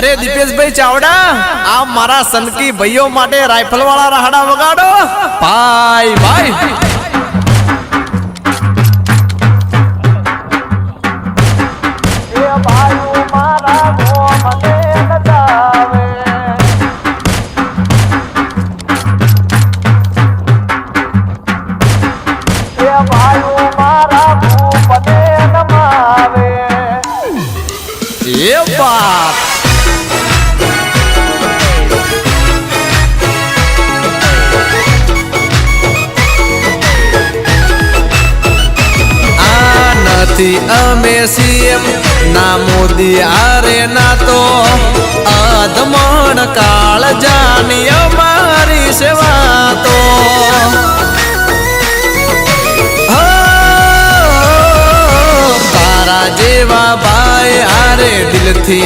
अरे दीपेश भाई चावड़ा आप मारा सनकी भाइयों माटे राइफल वाला राहड़ा वगाड़ो भाई भाई ये बात अमे सीएम ना मोदी आरे ना तो अधमण काल जानी हमारी सेवा तो तारा जेवा भाई आरे दिल थी